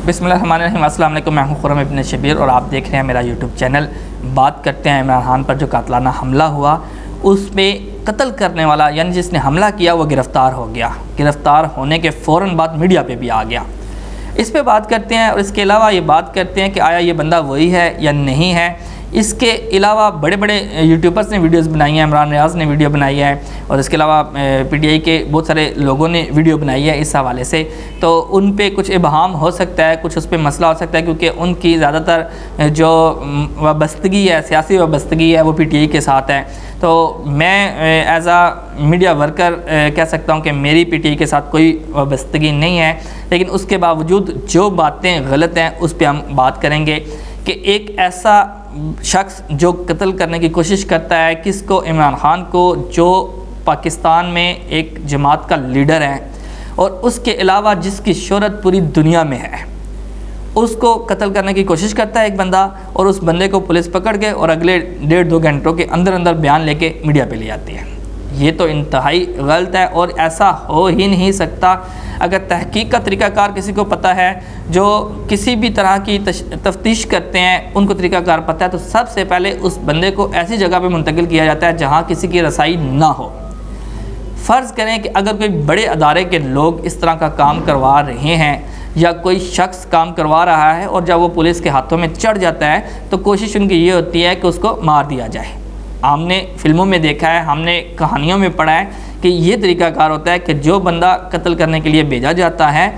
بسم اللہ الرحمن الرحیم۔ السلام علیکم، میں ہوں خرم ابن شبیر اور آپ دیکھ رہے ہیں میرا یوٹیوب چینل۔ بات کرتے ہیں عمران خان پر جو قاتلانہ حملہ ہوا، اس پہ قتل کرنے والا یعنی جس نے حملہ کیا وہ گرفتار ہو گیا۔ گرفتار ہونے کے فوراً بعد میڈیا پہ بھی آ گیا۔ اس پہ بات کرتے ہیں اور اس کے علاوہ یہ بات کرتے ہیں کہ آیا یہ بندہ وہی ہے یا نہیں ہے۔ اس کے علاوہ بڑے بڑے یوٹیوبرز نے ویڈیوز بنائی ہیں، عمران ریاض نے ویڈیو بنائی ہے اور اس کے علاوہ پی ٹی آئی کے بہت سارے لوگوں نے ویڈیو بنائی ہے اس حوالے سے۔ تو ان پہ کچھ ابہام ہو سکتا ہے، کچھ اس پہ مسئلہ ہو سکتا ہے، کیونکہ ان کی زیادہ تر جو وابستگی ہے، سیاسی وابستگی ہے، وہ پی ٹی آئی کے ساتھ ہے۔ تو میں ایز اے میڈیا ورکر کہہ سکتا ہوں کہ میری پی ٹی آئی کے ساتھ کوئی وابستگی نہیں ہے، لیکن اس کے باوجود جو باتیں غلط ہیں اس پہ ہم بات کریں گے کہ ایک ایسا شخص جو قتل کرنے کی کوشش کرتا ہے، کس کو؟ عمران خان کو، جو پاکستان میں ایک جماعت کا لیڈر ہے اور اس کے علاوہ جس کی شہرت پوری دنیا میں ہے، اس کو قتل کرنے کی کوشش کرتا ہے ایک بندہ، اور اس بندے کو پولیس پکڑ کے اور اگلے 1.5-2 گھنٹوں کے اندر بیان لے کے میڈیا پہ لے آتی ہے۔ یہ تو انتہائی غلط ہے اور ایسا ہو ہی نہیں سکتا۔ اگر تحقیق کا طریقہ کار کسی کو پتہ ہے، جو کسی بھی طرح کی تفتیش کرتے ہیں ان کو طریقہ کار پتہ ہے، تو سب سے پہلے اس بندے کو ایسی جگہ پہ منتقل کیا جاتا ہے جہاں کسی کی رسائی نہ ہو۔ فرض کریں کہ اگر کوئی بڑے ادارے کے لوگ اس طرح کا کام کروا رہے ہیں یا کوئی شخص کام کروا رہا ہے اور جب وہ پولیس کے ہاتھوں میں چڑھ جاتا ہے تو کوشش ان کی یہ ہوتی ہے کہ اس کو مار دیا جائے۔ ہم نے فلموں میں دیکھا ہے، ہم نے کہانیوں میں پڑھا ہے کہ یہ طریقہ کار ہوتا ہے کہ جو بندہ قتل کرنے کے لیے بھیجا جاتا ہے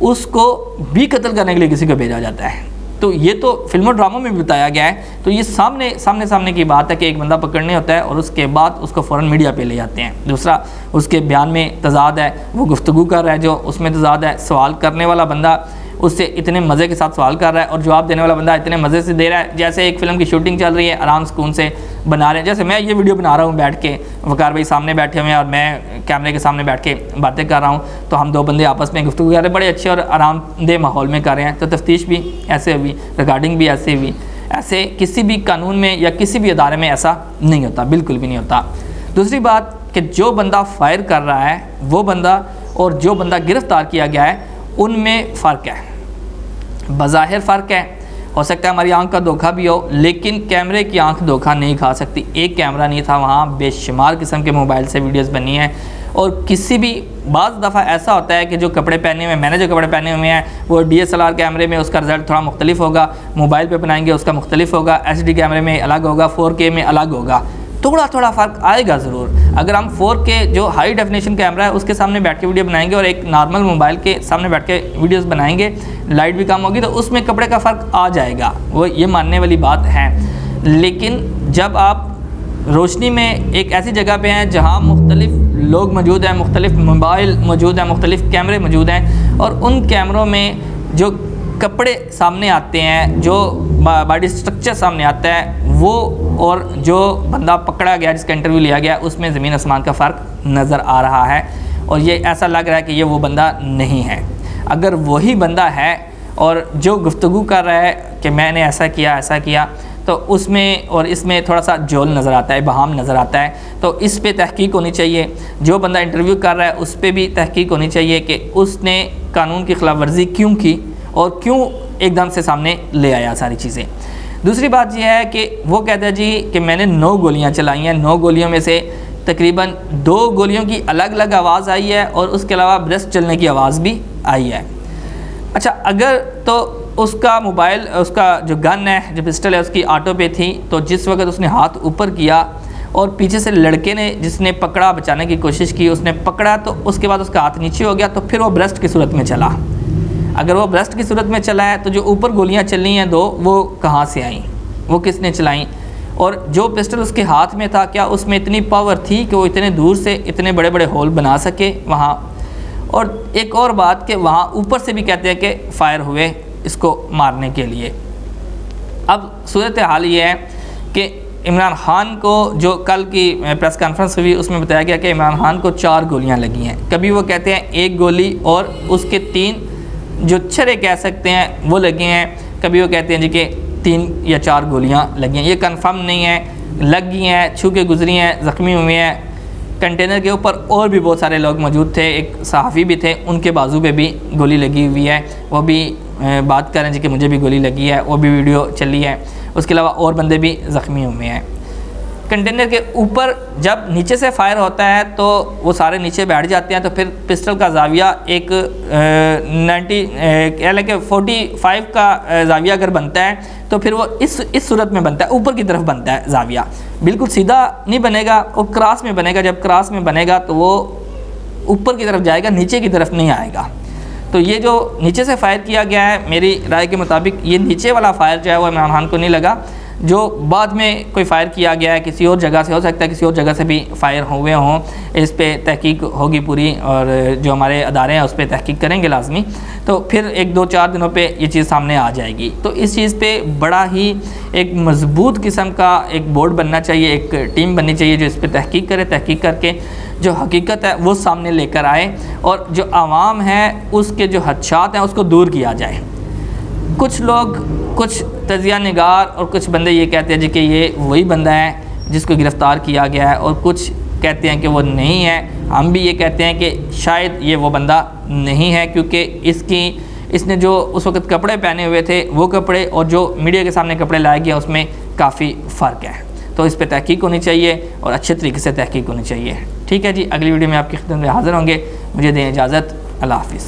اس کو بھی قتل کرنے کے لیے کسی کو بھیجا جاتا ہے۔ تو یہ تو فلموں ڈراموں میں بھی بتایا گیا ہے۔ تو یہ سامنے کی بات ہے کہ ایک بندہ پکڑنے ہوتا ہے اور اس کے بعد اس کو فوراً میڈیا پہ لے جاتے ہیں۔ دوسرا، اس کے بیان میں تضاد ہے، وہ گفتگو کر رہا ہے جو اس میں تضاد ہے، سوال کرنے والا بندہ اس سے اتنے مزے کے ساتھ سوال کر رہا ہے اور جواب دینے والا بندہ اتنے مزے سے دے رہا ہے جیسے ایک فلم کی شوٹنگ چل رہی ہے، آرام سکون سے بنا رہے ہیں۔ جیسے میں یہ ویڈیو بنا رہا ہوں بیٹھ کے، وقار بھائی سامنے بیٹھے ہوئے ہیں اور میں کیمرے کے سامنے بیٹھ کے باتیں کر رہا ہوں، تو ہم دو بندے آپس میں گفتگو کر رہے ہیں، بڑے اچھے اور آرام دہ ماحول میں کر رہے ہیں۔ تو تفتیش بھی ایسے ہوئی، ریکارڈنگ بھی ایسے ہوئی۔ ایسے کسی بھی قانون میں یا کسی بھی ادارے میں ایسا نہیں ہوتا، بالکل بھی نہیں ہوتا۔ دوسری بات کہ جو بندہ فائر کر رہا ہے وہ بندہ اور جو بندہ گرفتار کیا گیا ہے ان میں فرق ہے، بظاہر فرق ہے۔ ہو سکتا ہے ہماری آنکھ کا دھوکہ بھی ہو، لیکن کیمرے کی آنکھ دھوکہ نہیں کھا سکتی۔ ایک کیمرہ نہیں تھا وہاں، بے شمار قسم کے موبائل سے ویڈیوز بنی ہیں، اور کسی بھی بعض دفعہ ایسا ہوتا ہے کہ جو کپڑے پہنے ہوئے، میں نے جو کپڑے پہنے ہوئے ہیں وہ DSLR کیمرے میں اس کا رزلٹ تھوڑا مختلف ہوگا، موبائل پہ بنائیں گے اس کا مختلف ہوگا، HD کیمرے میں الگ ہوگا، 4K میں الگ ہوگا، تھوڑا فرق آئے گا ضرور۔ اگر ہم 4K جو ہائی ڈیفینیشن کیمرہ ہے اس کے سامنے بیٹھ کے ویڈیو بنائیں گے اور ایک نارمل موبائل کے سامنے بیٹھ کے ویڈیوز بنائیں گے، لائٹ بھی کم ہوگی تو اس میں کپڑے کا فرق آ جائے گا، وہ یہ ماننے والی بات ہے۔ لیکن جب آپ روشنی میں ایک ایسی جگہ پہ ہیں جہاں مختلف لوگ موجود ہیں، مختلف موبائل موجود ہیں، مختلف کیمرے موجود ہیں، اور ان کیمروں میں جو کپڑے سامنے آتے ہیں، جو باڈی سٹرکچر سامنے آتا ہے، وہ اور جو بندہ پکڑا گیا جس کا انٹرویو لیا گیا اس میں زمین آسمان کا فرق نظر آ رہا ہے، اور یہ ایسا لگ رہا ہے کہ یہ وہ بندہ نہیں ہے۔ اگر وہی بندہ ہے اور جو گفتگو کر رہا ہے کہ میں نے ایسا کیا تو اس میں اور اس میں تھوڑا سا جول نظر آتا ہے، ابہام نظر آتا ہے۔ تو اس پہ تحقیق ہونی چاہیے۔ جو بندہ انٹرویو کر رہا ہے اس پہ بھی تحقیق ہونی چاہیے کہ اس نے قانون کی خلاف ورزی کیوں کی اور کیوں ایک دم سے سامنے لے آیا ساری چیزیں۔ دوسری بات یہ ہے کہ وہ کہتا ہے جی کہ میں نے 9 گولیاں چلائی ہیں، 9 گولیوں میں سے تقریباً 2 گولیوں کی الگ آواز آئی ہے اور اس کے علاوہ برسٹ چلنے کی آواز بھی آئی ہے۔ اچھا، اگر تو اس کا موبائل، اس کا جو گن ہے، جو پسٹل ہے، اس کی آٹو پہ تھی، تو جس وقت اس نے ہاتھ اوپر کیا اور پیچھے سے لڑکے نے جس نے پکڑا، بچانے کی کوشش کی، اس نے پکڑا تو اس کے بعد اس کا ہاتھ نیچے ہو گیا، تو پھر وہ برسٹ کی صورت میں چلا۔ اگر وہ برسٹ کی صورت میں چلا ہے تو جو اوپر گولیاں چلی ہیں 2، وہ کہاں سے آئیں، وہ کس نے چلائیں؟ اور جو پسٹل اس کے ہاتھ میں تھا، کیا اس میں اتنی پاور تھی کہ وہ اتنے دور سے اتنے بڑے ہول بنا سکے وہاں؟ اور ایک اور بات کہ وہاں اوپر سے بھی کہتے ہیں کہ فائر ہوئے اس کو مارنے کے لیے۔ اب صورتحال یہ ہے کہ عمران خان کو جو کل کی پریس کانفرنس ہوئی اس میں بتایا گیا کہ عمران خان کو 4 گولیاں لگی ہیں۔ کبھی وہ کہتے ہیں 1 گولی اور اس کے 3 جو چھرے کہہ سکتے ہیں وہ لگے ہیں، کبھی وہ کہتے ہیں جی کہ 3 یا 4 گولیاں لگی ہیں، یہ کنفرم نہیں ہے، لگ گئی ہیں، چھو کے گزری ہیں، زخمی ہوئے ہیں۔ کنٹینر کے اوپر اور بھی بہت سارے لوگ موجود تھے، ایک صحافی بھی تھے، ان کے بازو پہ بھی گولی لگی ہوئی ہے، وہ بھی بات کر رہے ہیں جی کہ مجھے بھی گولی لگی ہے، وہ بھی ویڈیو چلی ہے، اس کے علاوہ اور بندے بھی زخمی ہوئے ہیں۔ کنٹینر کے اوپر جب نیچے سے فائر ہوتا ہے تو وہ سارے نیچے بیٹھ جاتے ہیں، تو پھر پسٹل کا زاویہ ایک 45 کا زاویہ اگر بنتا ہے تو پھر وہ اس صورت میں بنتا ہے، اوپر کی طرف بنتا ہے زاویہ، بالکل سیدھا نہیں بنے گا، وہ کراس میں بنے گا۔ جب کراس میں بنے گا تو وہ اوپر کی طرف جائے گا، نیچے کی طرف نہیں آئے گا۔ تو یہ جو نیچے سے فائر کیا گیا ہے، میری رائے کے مطابق یہ نیچے والا فائر جو ہے وہ عمران خان کو نہیں لگا، جو بعد میں کوئی فائر کیا گیا ہے کسی اور جگہ سے، ہو سکتا ہے کسی اور جگہ سے بھی فائر ہوئے ہوں۔ اس پہ تحقیق ہوگی پوری، اور جو ہمارے ادارے ہیں اس پہ تحقیق کریں گے لازمی، تو پھر 1-2-4 دنوں پہ یہ چیز سامنے آ جائے گی۔ تو اس چیز پہ بڑا ہی ایک مضبوط قسم کا ایک بورڈ بننا چاہیے، ایک ٹیم بننی چاہیے جو اس پہ تحقیق کرے، تحقیق کر کے جو حقیقت ہے وہ سامنے لے کر آئے، اور جو عوام ہے اس کے جو خدشات ہیں اس کو دور کیا جائے۔ کچھ لوگ، کچھ تجزیہ نگار اور کچھ بندے یہ کہتے ہیں جی کہ یہ وہی بندہ ہے جس کو گرفتار کیا گیا ہے، اور کچھ کہتے ہیں کہ وہ نہیں ہے۔ ہم بھی یہ کہتے ہیں کہ شاید یہ وہ بندہ نہیں ہے، کیونکہ اس نے جو اس وقت کپڑے پہنے ہوئے تھے وہ کپڑے اور جو میڈیا کے سامنے کپڑے لائے گیا اس میں کافی فرق ہے۔ تو اس پہ تحقیق ہونی چاہیے اور اچھے طریقے سے تحقیق ہونی چاہیے۔ ٹھیک ہے جی، اگلی ویڈیو میں آپ کی خدمت میں حاضر ہوں گے۔ مجھے دیں اجازت، اللہ حافظ۔